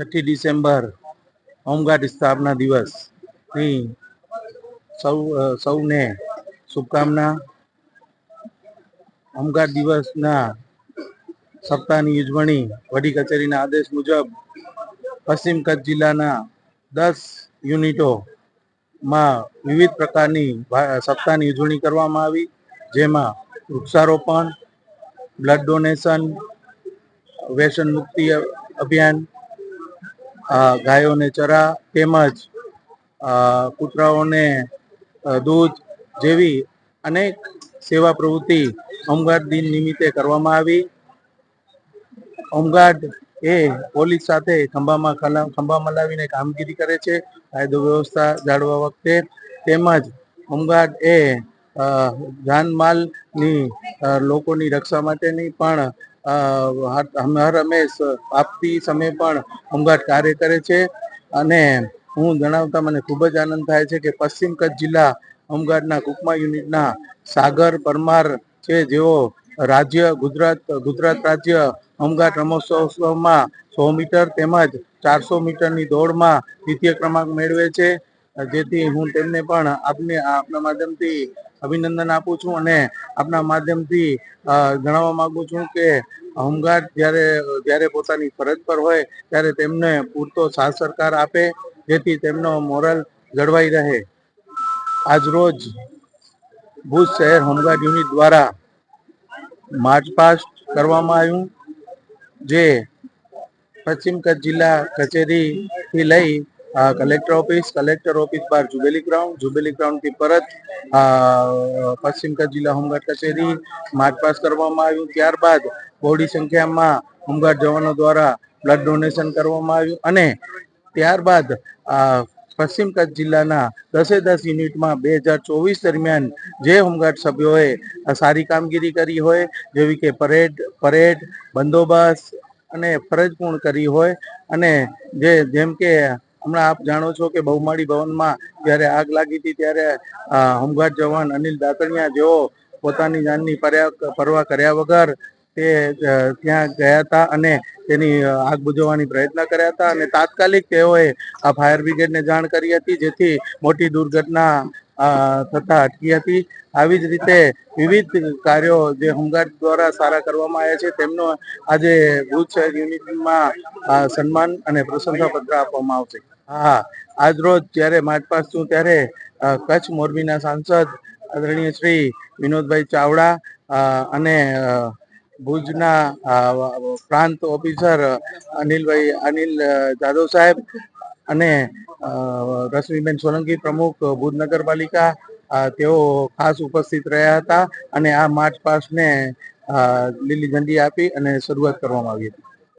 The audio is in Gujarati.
6 ડિસેમ્બર હોમગાર્ડ સ્થાપના દિવસની સૌને શુભકામના। હોમગાર્ડ દિવસના સપ્તાહની ઉજવણી વડી કચેરીના આદેશ મુજબ પશ્ચિમ કચ્છ જિલ્લાના 10 યુનિટોમાં વિવિધ પ્રકારની સપ્તાહની ઉજવણી કરવામાં આવી, જેમાં વૃક્ષારોપણ, બ્લડ ડોનેશન, વ્યસન મુક્તિ અભિયાન, ગાયોને ચરા તેમજ કૂતરાઓને દૂધ જેવી અનેક સેવા પ્રવૃત્તિ હોમગાર્ડ દિન નિમિત્તે કરવામાં આવી। હોમગાર્ડ એ પોલીસ સાથે ખંભા મલાવીને કામગીરી કરે છે કાયદો વ્યવસ્થા જાળવવા વખતે, તેમજ હોમગાર્ડ એ જાનમાલની લોકોની રક્ષા માટેની પણ હર હંમેશ આપતી સમયે પણ હોમગાર્ડ કાર્ય કરે છે। અને હું જણાવતા મને ખૂબ જ આનંદ થાય છે કે પશ્ચિમ કચ્છ જિલ્લા હોમગાર્ડના કુકમા યુનિટના સાગર પરમાર છે, જેઓ ગુજરાત રાજ્ય હોમગાર્ડ રમતોત્સવમાં 100 મીટર તેમજ 400 મીટરની દોડમાં દ્વિતીય ક્રમાંક મેળવે છે, જેથી હું તેમને પણ આપના માધ્યમથી અભિનંદન આપું છું અને આપના માધ્યમથી જણાવવા માંગુ છું કે હોમગાર્ડ જ્યારે પોતાની ફરજ પર હોય ત્યારે તેમને પૂરતો સાથ સહકાર આપે, જેથી તેમનો મોરલ જળવાઈ રહે। આજ રોજ ભુજ શહેર હોમગાર્ડ યુનિટ દ્વારા માર્ચ પાસ્ટ કરવામાં આવ્યું, જે પશ્ચિમ કચ્છ જિલ્લા કચેરીથી લઈ કલેક્ટર ઓફિસ બહાર જુબેલી ગ્રાઉન્ડથી પરત પશ્ચિમ કચ્છ જિલ્લા હોમગાર્ડ કચેરી માર્ચ પાસ્ટ કરવામાં આવ્યું। ત્યારબાદ બહોળી સંખ્યામાં હોમગાર્ડ જવાનો દ્વારા બ્લડ ડોનેશન કરવામાં આવ્યું અને ત્યારબાદ પશ્ચિમ કચ્છ જિલ્લાના 10 યુનિટમાં 2024 દરમિયાન જે હોમગાર્ડ સભ્યોએ સારી કામગીરી કરી હોય, જેવી કે પરેડ, બંદોબસ્ત અને ફરજ પૂર્ણ કરી હોય, અને જેમ કે હમણાં આપ જાણો છો કે બહુમાળી ભવનમાં જ્યારે આગ લાગી હતી ત્યારે હોમગાર્ડ જવાન અનિલ દાતણિયા, જેઓ પોતાની જાનની પરવા કર્યા વગર તે ત્યાં ગયા હતા અને તેની આગ બુઝાવવાની પ્રયત્ન કર્યા હતા અને તાત્કાલિક તેઓએ ફાયર બ્રિગેડને જાણ કરી હતી, જેથી મોટી દુર્ઘટના થતા અટકી હતી। આવી જ રીતે વિવિધ કાર્યો જે હોમગાર્ડ દ્વારા સારા કરવામાં આવ્યા છે, તેમનો આજે ભુજ શહેર યુનિટમાં સન્માન અને પ્રશંસાપત્ર આપવામાં આવશે। આજ રોજ જ્યારે માર્ચ પાસ્ટ છું ત્યારે કચ્છ મોરબીના સાંસદ આદરણીય શ્રી વિનોદભાઈ ચાવડા અને ભુજના પ્રાંત ઓફિસર અનિલ જાદવ સાહેબ અને રશ્મિબેન સોલંકી પ્રમુખ ભુજ નગરપાલિકા, તેઓ ખાસ ઉપસ્થિત રહ્યા હતા અને આ માર્ચ પાસ્ટને લીલી ઝંડી આપી અને શરૂઆત કરવામાં આવી હતી।